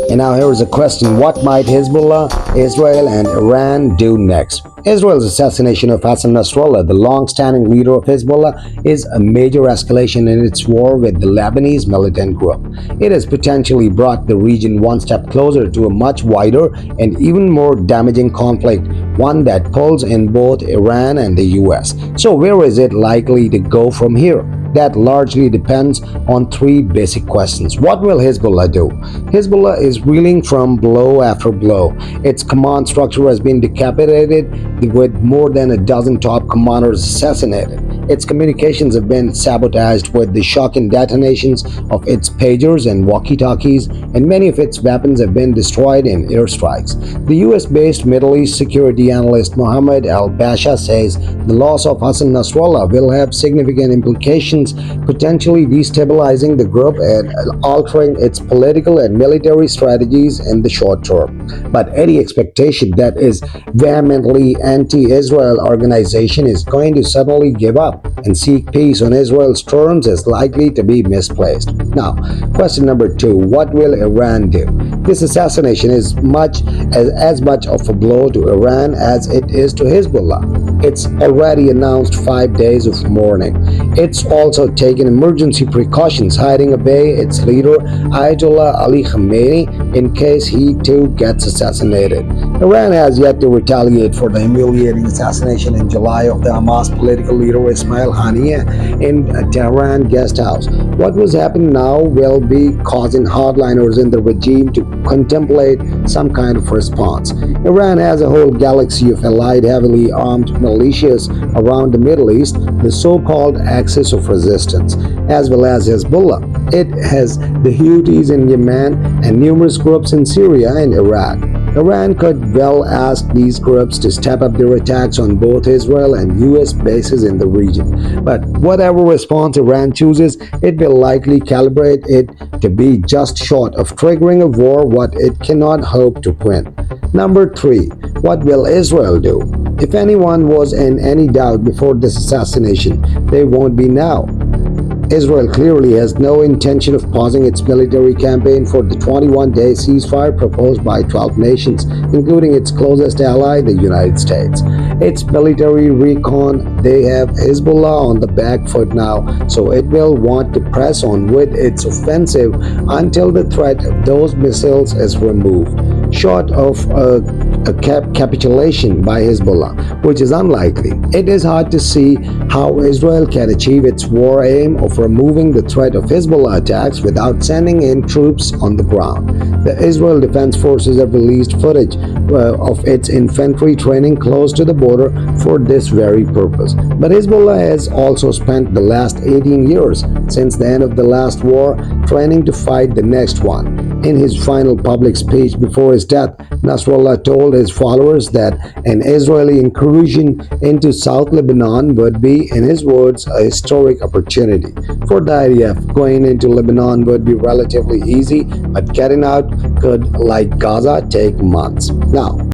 And now here is a question: what might Hezbollah, Israel, and Iran do next? Israel's assassination of Hassan Nasrallah, the long-standing leader of Hezbollah, is a major escalation in its war with the Lebanese militant group. It has potentially brought the region one step closer to a much wider and even more damaging conflict, one that pulls in both Iran and the US. So where is it likely to go from here? That largely depends on three basic questions. What will Hezbollah do? Hezbollah is reeling from blow after blow. Its command structure has been decapitated, with more than a dozen top commanders assassinated. Its communications have been sabotaged with the shocking detonations of its pagers and walkie-talkies, and many of its weapons have been destroyed in airstrikes. The US-based Middle East security analyst Mohammed al-Basha says the loss of Hassan Nasrallah will have significant implications, potentially destabilizing the group and altering its political and military strategies in the short term. But any expectation that is vehemently anti-Israel organization is going to suddenly give up and seek peace on Israel's terms is likely to be misplaced. Now, question number 2: what will Iran do? This assassination is as much of a blow to Iran as it is to Hezbollah. It's already announced 5 days of mourning. It's also taken emergency precautions, hiding away its leader Ayatollah Ali Khamenei in case he too gets assassinated. Iran has yet to retaliate for the humiliating assassination in July of the Hamas political leader Ismail Haniyeh in a Tehran guest house. What was happening now will be causing hardliners in the regime to contemplate some kind of response. Iran has a whole galaxy of allied heavily armed militias around the Middle East, the so-called axis of resistance, as well as Hezbollah. It has the Houthis in Yemen and numerous groups in Syria and Iraq. Iran could well ask these groups to step up their attacks on both Israel and US bases in the region. But whatever response Iran chooses, it will likely calibrate it to be just short of triggering a war what it cannot hope to win. Number 3. What will Israel do? If anyone was in any doubt before this assassination, they won't be now. Israel clearly has no intention of pausing its military campaign for the 21-day ceasefire proposed by 12 nations, including its closest ally, the United States. Its military recon, they have Hezbollah on the back foot now, so it will want to press on with its offensive until the threat of those missiles is removed. Short of a capitulation by Hezbollah, which is unlikely, it is hard to see how Israel can achieve its war aim of removing the threat of Hezbollah attacks without sending in troops on the ground. The Israel Defense Forces have released footage of its infantry training close to the border for this very purpose. But Hezbollah has also spent the last 18 years since the end of the last war training to fight the next one. In his final public speech before his death, Nasrallah told his followers that an Israeli incursion into South Lebanon would be, in his words, a historic opportunity. For the IDF, going into Lebanon would be relatively easy, but getting out could, like Gaza, take months. Now,